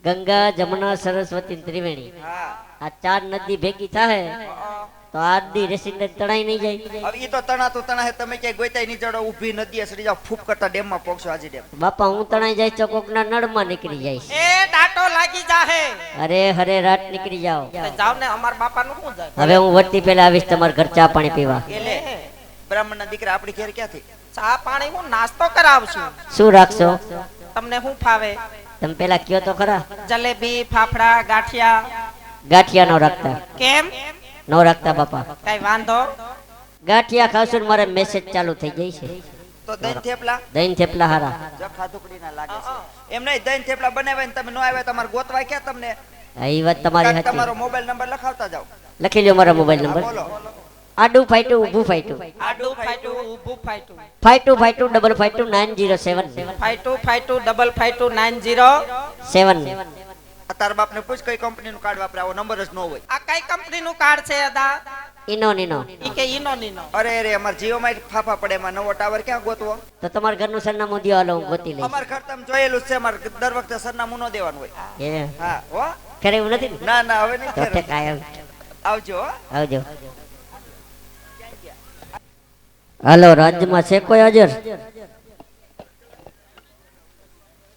ગંગા જમના સરસ્વતી ત્રિવેણી હા આ ચાર નદી ભેગી થાય તો આડી રેસીને તણાઈ નહીં જાય. હવે ઈ તો તણા તો તણા હે તમે ક્યાંય ગોતાય નહીં જડો ઊભી નદીએ સડી જાવ ફૂપ કરતા ડેમમાં પોગશો હાજી ડેમ. બાપા હું તણાઈ જાય તો કોકના નળમાં નીકળી જાય. એ ડાટો લાગી જાહે. અરે હરે રાત નીકળી જાઓ. જાવ ને અમાર બાપાનું શું જાય. હવે હું વળતી પહેલા આવીશ તમારા ઘર ચા પાણી પીવા. એલે બ્રાહ્મણના દીકરા આપણી ઘેર ક્યાંથી? ચા પાણી હું નાસ્તો કરાવશું. શું રાખશો? તમને શું ફાવે? તમે પેલા કયો તો ખરા. જલેબી, ફાફડા, ગાંઠિયા. ગાંઠિયા નો રાખતા. કેમ? નો રાખતા બાપા. કઈ વાંધો? ગાંઠિયા ખાવશું ને મારે મેસેજ ચાલુ થઈ જાય છે. તો દહીં થેપલા દહીં થેપલા હારા. જખા ટુકડીના લાગે છે. એમ નહીં દહીં થેપલા બનાવ્યા ને તમે નો આવ્યા તમારે ગોતવાય ક્યાં તમને? હા, ઈ વાત તમારી કાંઈક સાચી. તમારો મોબાઈલ નંબર લખાવતા જાઓ. લખી લ્યો મારા મોબાઈલ નંબર. બોલો. આડું ફાઈટું ઊભું ફાઈટું. આડું ફાઈટું, ઊભું ફાઈટું. ફાઈટું ફાઈટું ડબલ ફાઈટું 907 ફાઈટું ફાઈટું ડબલ ફાઈટું 907. તારા બાપને પૂછ કઈ કંપનીનું કાર્ડ વાપરે આવો નંબર જ ન હોય. આ કઈ કંપનીનું કાર્ડ છે અદા? ઈનો નીનો. ઈ કે ઈનો નીનો. અરે અરે અમાર જીઓમાં ફાફા પડે એમાં નવો ટાવર ક્યાં ગોતવો? તો તમારા ઘરનું સરનામું દ્યો હાલો હું ગોતી લઈશ. અમાર ઘર તમે જોયેલું જ છે અમાર દર વખતે સરનામું ન દેવાનું હોય. એ હા હો ખરે એવું નથી ને? ના ના હવે નહીં તો ખેર. તે કાયમ આવજો હો. આવજો. હાલો રાજ્યમાં છે કોઈ હાજર?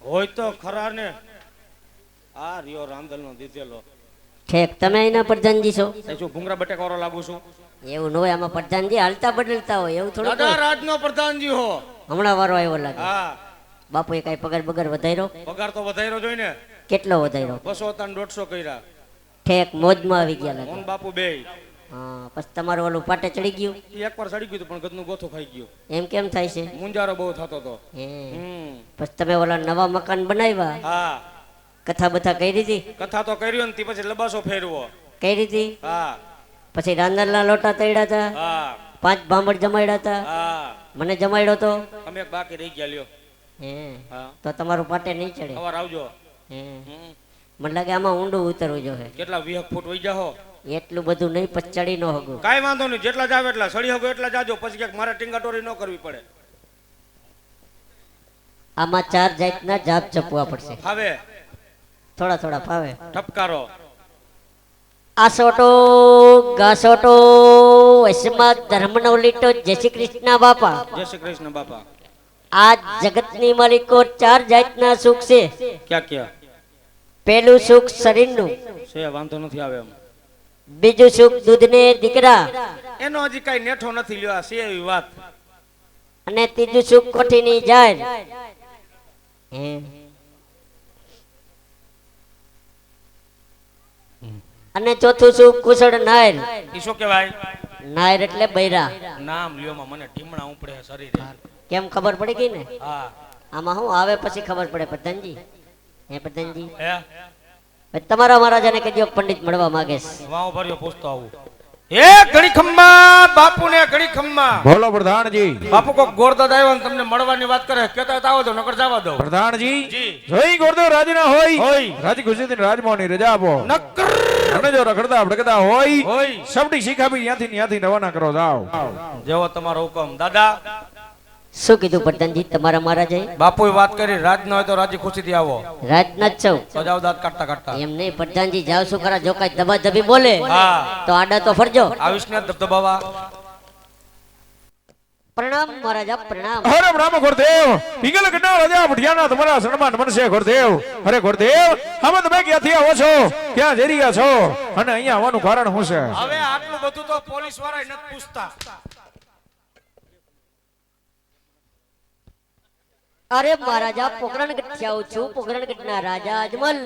હોય તો ખરા ને. આ રિયો રામદલ નો દીધેલો. ઠેક તમે એના પ્રધાનજી છો? શું ભૂંગરા બટેકા વાળો લાગુ છું? એવું ન હોય, આમાં પ્રધાનજી હાલતા બદલતા હોય એવું થોડું. દાદા રાજનો પ્રધાનજી હો. હમણાં વારો આવ્યો લાગે. હા બાપુએ કઈ પગાર બગાર વધાર્યો? પગાર તો વધાર્યો જોઈ ને. કેટલો વધાર્યો? 200 હતા ને 150 કર્યા. ઠેક મોજમાં આવી ગયા લાગે. મોન બાપુ બે હા, પછી તમારું ઓલું પાટે ચડી ગયું? એકવાર સડી ગયું પણ ગદનું ગોથું ખાઈ ગયું. એમ કેમ થાય છે? મુંજારો બહુ થતો તો. હે. હમ પછી તમે ઓલા નવા મકાન બનાવ્યા, હા કથા બથા કરી હતી? કથા તો કર્યો ને પછી લબાસો ફેરવો. કરી હતી. હા પછી રાંદરના લોટા તળ્યા હતા, હા 5 ભાંભળ જમાડ્યા હતા, હા મને જમાડ્યો તો. અમે એક બાકી રહી ગયા લ્યો. હે. હા તો તમારું પાટે નહીં ચડે. સવાર આવજો. હે. હમ. મને લાગે આમાં ઊંડું ઉતરવું જોઈએ. કેટલા 20 ફૂટ વઈ જાહો. એટલું બધું નહીં, પછી ચડી ન હગું. કાઈ વાંધો નહીં, જેટલા જાવ એટલા સડી હગો એટલા જાજો, પછી ક્યાંક મારે ટીંગાટોરી ન કરવી પડે. આમાં 4 જાતના જાપ ચપવા પડશે. હવે થોડા થોડા ફાવે. ઠપકારો. આસોટો ગાસોટો વૈષ્ણવ ધર્મનો લીટો. જય શ્રી કૃષ્ણ બાપા. જય શ્રી કૃષ્ણ બાપા. આ જગતની માલિકો 4 જાતના સુખ છે. ક્યાં ક્યાં પહેલું સુખ શરીરનું, છે વાંધો નથી આવે એમ. બીજું સુખ દૂધને દીકરા, એનો હજી કઈ નેઠો નથી લ્યો. આ છે એવી વાત. અને ત્રીજું સુખ કોઠીની જાર. હે. અને ચોથું સુખ કુશળ નાયર. ઈ શું કહેવાય? નાયર એટલે બૈરા. નામ લ્યોમાં મને ઢીમણા ઉપડે શરીરે. કેમ ખબર પડી ગઈ ને? હા આમાં હું આવે પછી ખબર પડે પ્રધાનજી. હે પ્રધાનજી, હે તમારા મહારાજાને કહેજો પંડિત મળવા માંગે છે. વાવ ભર્યો પૂછતો આવું. એ ઘડી ખમ્મા બાપુ ને ઘડી ખમ્મા. બોલો પ્રધાનજી. બાપુ કોક ગોરદાદ આવ્યો ને તમને મળવાની વાત કરે, કેતા આવો તો નકર જવા દો. પ્રધાનજી જી. જોઈ ગોરદો રાજના હોય હોય. રાજી ખુશીથી રાજમોહની રજા આપો. નકર અને જો રખડતા ભડકતા હોય હોય. સબડી શીખાવી ત્યાંથી રવાના કરો જાઓ. જેવો તમારો હુકમ. દાદા શું કીધું પ્રધાનજી તમારા મહારાજાએ? બાપુએ વાત કરી રાજ ન હોય તો રાજી ખુશીથી આવો. રાજનાથ છો તો જાવ દાંત કાઢતા કાઢતા. એમ નહીં પ્રધાનજી, જાવ શું ખરા. જો કઈ દબાદબી બોલે હા તો આડા તો ફરજો. આવીશ ને ધબધબાવા. પ્રણામ મહારાજા પ્રણામ. હરે રામ ગોરદેવ પિંગલ કન્ના રાજા ભટિયાના તમારા સન્માન મનસે ગોરદેવ. અરે ગોરદેવ અમે તમે ક્યાંથી આવો છો, ક્યાં જઈ રહ્યા છો, અને અહીંયા આવવાનું કારણ શું છે? હવે આટલું બધું તો પોલીસ વાળા નથી પૂછતા. અરે મહારાજા પોકરણગઢ આવું છું. પોકરણગઢના રાજા અજમલ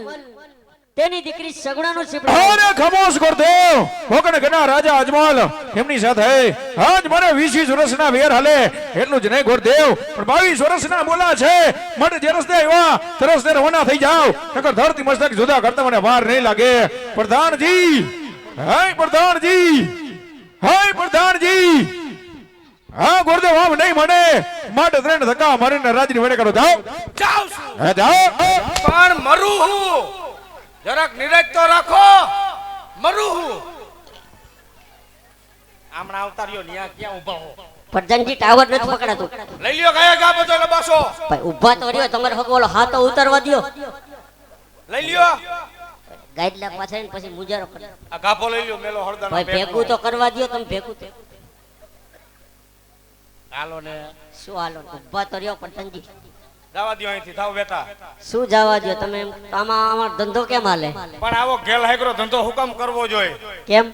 તેની દીકરી સગુણાનું શિપડું. અરે ખમોશ ગોરદેવ ભોગણ ગના રાજા અજમલ એમની સાથે આજ મને 20 વર્ષના વેર હાલે એટલું જ નહીં ગોરદેવ, પણ 22 વર્ષના બોલા છે. મને જે રસ્તે આવ્યા તે રસ્તે રવાના થઈ જાવ, નકર ધરતી મસ્તક જુદા કરતા મને વાર નહીં લાગે. પ્રધાનજી, હાય પ્રધાનજી, હાય પ્રધાનજી. હા ગોરદેવ આમ નહીં મને માટે 3 ધક્કા મારીને રાજી વડે કરો. જાઓ જાવ છું. હે જાઓ. પણ મરું હું. જરાક નિરાજ તો રાખો. મરું હું. આમણા અવતાર્યો ન્યા ક્યાં ઊભા હો? પ્રધાનજી ટાવર નથી પકડાતું. લઈ લ્યો ગયા ગા બધો લબાસો. ભાઈ ઊભા તો રહ્યો, તમારે હગો ઓલો હાથો ઉતારવા દ્યો. લઈ લ્યો ગાઈડલા પાછળ ને પછી મુજારો કરે આ ગાભો લઈ લ્યો મેલો હળદાનો ભાઈ ભેગું તો કરવા દ્યો તમે ભેગું તો હાલો ને શું હાલો ઉભા તો રહ્યો પતંગજી જવા દ્યો અહીંથી થાવ બેટા શું જવા દ્યો તમે આમાં અમારો ધંધો કેમ હાલે પણ આવો ગેલ હાઈકરો ધંધો હુકમ કરવો જોઈએ કેમ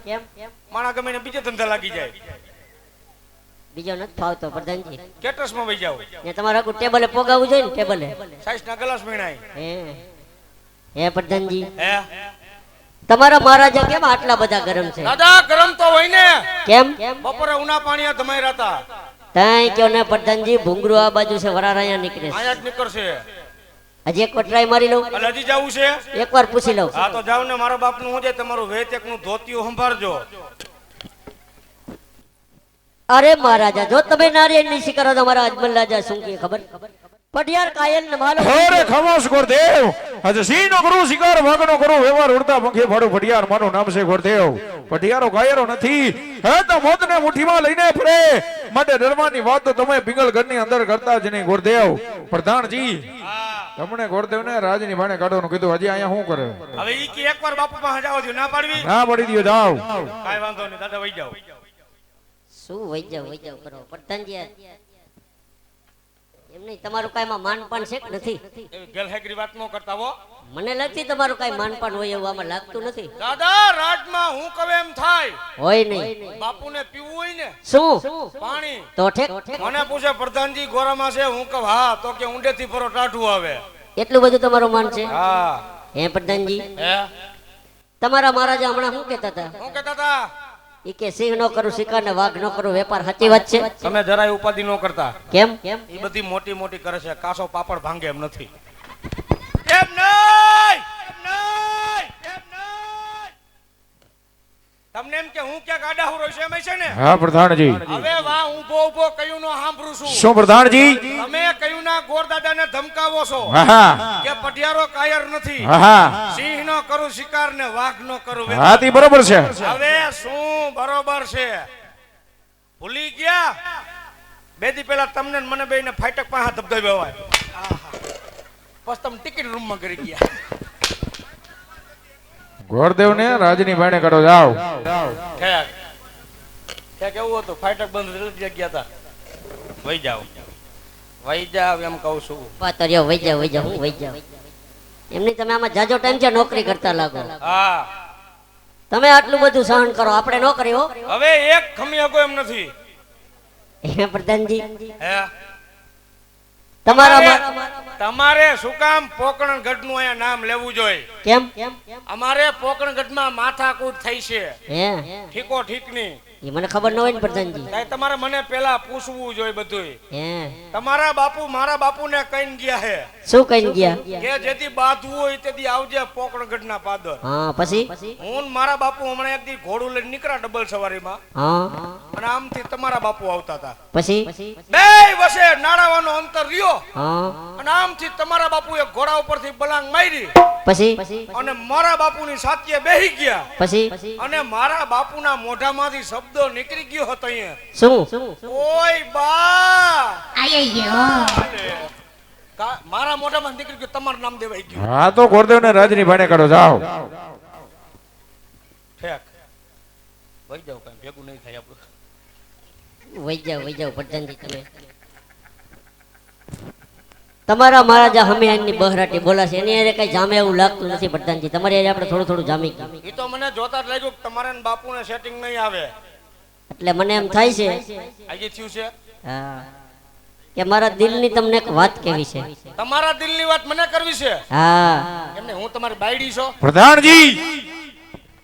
માણા ગમે ને બીજે ધંધા લાગી જાય બીજો નથી ફાવતો પ્રધાનજી કેટરસમાં વહી જાવ ને તમારે આખું ટેબલે પોગાવવું જોઈએ ને ટેબલે સાઈઝના ગ્લાસ મીણાય હે પ્રધાનજી હે તમારા મહારાજા કેમ આટલા બધા ગરમ છે દાદા ગરમ તો હોય ને કેમ બપોરે ઉના પાણીયા ધમાઈ હતા તાય કયો ને પ્રધાનજી ભૂંગરું આ બાજુ છે વરાર અહીંયા નીકળે છે અહીંયા જ નીકળશે હજી એકવાર ટ્રાય મારી લઉં એટલે હજી જવું છે એકવાર પૂછી લઉં હા તો જાવ ને મારા બાપનું હું છે તમારું વેચક નું ધોતિયું સંભાળજો અરે મહારાજા જો તમે નારિયેળ ની શિકાર તો મારા અજમલ રાજા શું કે ખબર પટિયાર કાયલ ને માલો અરે ખમોશ ગોરદેવ આજે સિંહનો કરું શિકાર વાઘનો કરું વ્યવહાર ઉડતા પંખે ફાડું પટિયાર મારું નામ છે ગોરદેવ પટિયારો કાયરો નથી હે તો મોતને મુઠ્ઠીમાં લઈને ફરે માટે ડરવાની વાત તો તમે પિંગલગઢની અંદર કરતા જ નહીં ગોરદેવ પ્રધાનજી તમને ગોરદેવ ને રાજની ભાણે કાઢવાનું કીધું હજી અહીંયા શું કરે હવે ઈ કે એકવાર બાપુ પાસે જાવ છો ના પાડવી ના પડી દયો જાવ કાઈ વાંધો નહીં દાદા વઈ જાવ શું વઈ જાવ કરો પ્રધાનજી એમ નહીં તમારું કાંઈમાં માનપાન છે કે નથી એવી ગેલહેકરી વાત ન કરતા હો મને લાગતી તમારું કાંઈ માનપાન હોય એવું આમાં લાગતું નથી દાદા રાજમાં હું કવે એમ થાય હોય નહીં બાપુને પીવું હોય ને શું પાણી તો ઠેક મને પૂછે પ્રધાનજી ગોરામાં છે હું કહું હા તો કે ઊંડેથી ફરો ટાઢું આવે એટલું બધું તમારું માન છે હા હે પ્રધાનજી હે તમારા મહારાજા હમણાં શું કહેતા હતા હું કહેતા હતા ઈ કે સિંહ નો કરું શિકાર ને વાઘ નો કરું વેપાર સાચી વાત છે તમે જરાય ઉપાધિ ન કરતા કેમ એ બધી મોટી મોટી કરે છે કાસો પાપડ ભાંગે એમ નથી એમ નહીં તમને એમ કે હું ક્યાંક આડા હું છે એમ છે ને હા પ્રધાનજી હવે વાહ ઊભો ઊભો કયું નો સાંભળું છું શું પ્રધાનજી તમે કયું ના ગોરદાદાને ધમકાવો છો હા કે પટિયારો કાયર નથી હા સિંહ નો કરું શિકાર ને વાઘ નો કરું વેપાર. હા તી બરોબર છે હવે શું બરોબર છે ભૂલી ગયા બે દી પહેલા તમને ને મને બેયને ફાટક પાસે ધબધબ્યા હોય પછી તમે ટિકિટ રૂમ માં કરી ગયા ગોરદેવ ને રાજની ભાણે કાઢો જાવ ઠેક એવું હતું ફાટક બંધ થઈ ગયા હતા વહી જાવ એમ કહું છું વાત રહ્યો વઈ જાવ હું વઈ જાવ એમની તમે આમાં જાજો ટાઈમ છે નોકરી કરતા લાગો હા તમે આટલું બધું સહન કરો આપણે નો કરી હો હવે એક ખમી હકો એમ નથી હે પ્રધાનજી હે તમારા તમારે શું કામ પોકરણ ગઢ નું અહીંયા નામ લેવું જોઈએ કેમ અમારે પોકરણ ગઢ માં માથાકૂટ થઈ છે હે ઠીકો ઠીક ની એ મને ખબર ન હોય ને પ્રધાનજી તાઈ તમારે મને પેલા પૂછવું જોઈએ બધું હે તમારા બાપુ મારા બાપુને કહીને ગયા હે શું કહીને ગયા કે જેથી બાંધવું હોય તેથી આવજે પોકરણગઢ ના પાદર હા પછી હું ને મારા બાપુ હમણાં એક દી ઘોડું લઈને નીકળ્યા ડબલ સવારીમાં હા અને આમથી તમારા બાપુ આવતા હતા પછી બે વસે નાળાવાનો અંતર રહ્યો હા અને આમથી તમારા બાપુએ ઘોડા ઉપરથી બલાંગ મારી પછી અને મારા બાપુની સાથીએ બેહી ગયા પછી અને મારા બાપુના મોઢામાંથી શબ્દો નીકળી ગયો હતો અહીંયા શું ઓય બા મારા મોઢામાં નીકળી ગયું તમારું નામ દેવાઈ ગયું હા તો ગોરદેવ ને રાજની ભાણે કાઢો જાવ ઠેક વઈ જાવ કઈ ભેગું નહીં થાય આપણું વઈ જાવ પ્રધાનજી તમે તમારા મહારાજા હમે એમની બહરાટી બોલાશે એની હારે કઈ જામે એવું લાગતું નથી પ્રધાનજી તમારી હારે આપણે થોડું થોડું જામી ગયું એ તો મને જોતા જ લાગ્યું કે તમારે ને બાપુને સેટિંગ નહીં આવે એટલે મને એમ થાય છે આજે થયું છે હા કે મારા દિલની તમને એક વાત કેવી છે તમારા દિલની વાત મને કરવી છે હા એમને હું તમારી બાયડી છો પ્રધાનજી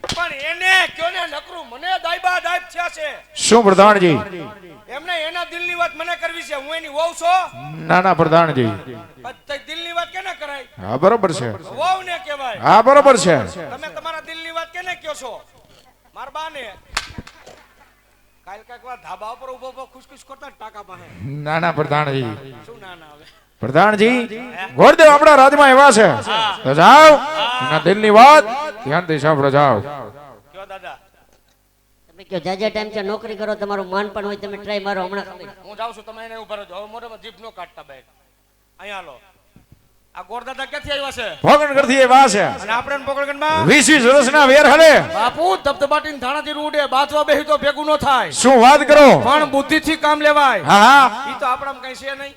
પણ એને કયો ને નકરું મને દાયબા દાયબ થયા છે શું પ્રધાનજી એમને એના દિલની વાત મને કરવી છે હું એની વહુ છો ના ના પ્રધાનજી પણ દિલની વાત કેને કરાય હા બરોબર છે વહુ ને કહેવાય હા બરોબર છે તમે તમારા દિલની વાત કેને કયો છો માર બાને કાલ કાક વાર ધાબા ઉપર ઉભો ઉભો ખુશખુશ કરતા ટાકા પાસે ના ના પ્રધાનજી શું ના ના હવે પ્રધાનજી ગોરદેવ આપણા રાજમાં એવા છે તો જાઓ એના દિલની વાત ધ્યાનથી સાંભળો જાઓ કયો દાદા તમે કયો જાજા ટાઈમ છે નોકરી કરો તમારું માન પણ હોય તમે ટ્રાય મારો હમણાં ખબર હું જાઉં છું તમે એને ઉભા રહેજો હવે મોઢામાં જીભ નો કાઢતા બેઠ અહીંયા લો આ ગોરદાદા ક્યાંથી આવ્યા છે? ભોગણગઢથી એ વાસ છે. અને આપણે પોકરણગઢમાં 20 વર્ષના વેર હાલે. બાપુ ધબધબાટીને ધાણાથી ઉડે, બાજવા બેહી તો ભેગું ન થાય. શું વાત કરો? પણ બુદ્ધિથી કામ લેવાય. હા હા ઈ તો આપણામાં કઈ છે નહીં.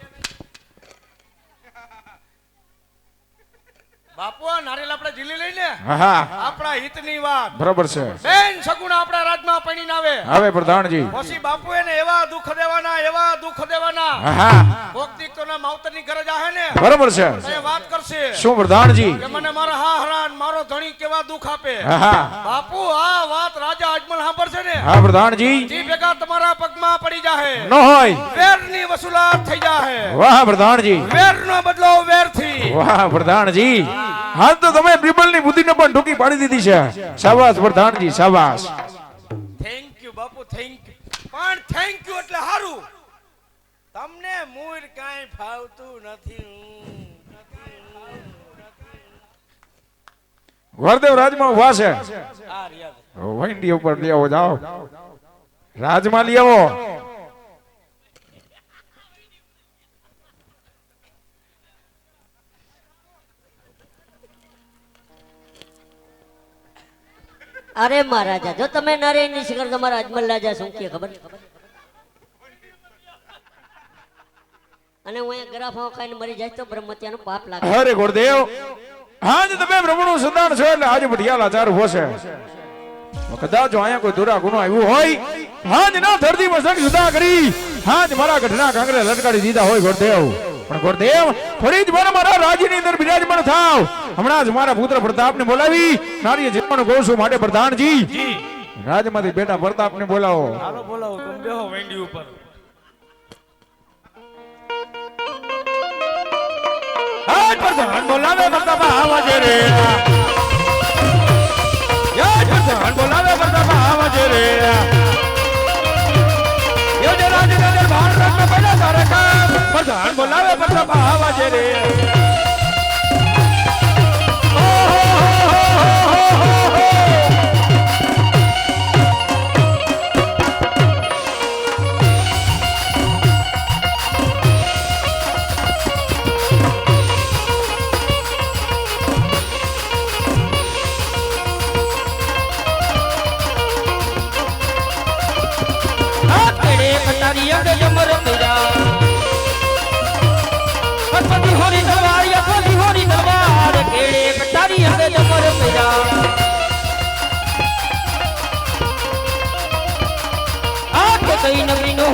બાપુ આ નારિયેલ આપણે ઝીલી લઈને હા હા આપણા હિતની વાત. બરાબર છે. બેન સગુણા આપણા રાજમાં પડીને આવે. હવે પ્રધાનજી. પછી બાપુ એને એવા દુઃખ દેવાના, એવા દુઃખ દેવાના. હા હા ભોગતિક તો ના માવતરની ઘરે જાહે ને બરાબર છે. એ વાત કરશે શું પ્રધાનજી? કે મને મારા હા હરાન મારો ધણી કેવા દુઃખ આપે. હા હા બાપુ આ વાત રાજા અજમલ સાંભળશે ને, હા પ્રધાનજી. જી ભેગા તમારા પગમાં પડી જાહે. ન હોય. વેરની વસૂલાત થઈ જાહે. વાહ પ્રધાનજી. વેરનો બદલો વેરથી. વાહ પ્રધાનજી. હાલ તો તમે બિરબલની બુદ્ધિને પણ ઢોકી પાડી દીધી છે. શાબાશ પ્રધાનજી શાબાશ. Thank you Bapu, thank you. પણ થેન્ક યુ એટલે હારું. તમને મૂળ કાંઈ ફાવતું નથી. વરદેવ રાજમાં ઉભા છે. આ રિયાદ વંડી ઉપર લઈ આવો, જાઓ રાજમાં લઈ આવો. અરે મહારાજા, જો તમે નરેન ની શિખર તમારા અજમલ રાજા શું કે ખબર? અને હું અહીંયા ગરાફાઓ ખાઈને મરી જાય તો બ્રહ્મત્યાનું પાપ લાગે. અરે ગુરુદેવ, આજ તમે બ્રહ્મનું સંતાન છો એટલે આજે ભટિયાલ આચાર હોશે. કદાચ જો અહીંયા કોઈ દુરા ગુનો આવ્યું હોય, આજ ના ધરતી મસક સુધા કરી આજ મારા ગઢના કાંગરે લટકાડી દીધા હોય ગુરુદેવ. પણ ગુરુદેવ ફરી જ મારા રાજ્યની અંદર બિરાજમાન થાવ. હમણાં જ મારા પુત્ર પ્રતાપને બોલાવી નારીએ જીવવાનું કહું છું. માટે પ્રધાનજી રાજમાંથી બેટા પ્રતાપને બોલાવો. હાલો બોલાવો, તમે બેહો વેંડી ઉપર. આજ પ્રધાન બોલાવે પ્રતાપ આવાજે રે. આજ પ્રધાન બોલાવે પ્રતાપ આવાજે રે. યોજે રાજના દરબાર રત્ન પહેલા તારે કામ. પ્રધાન બોલાવે પ્રતાપ આવાજે રે. નગરી નો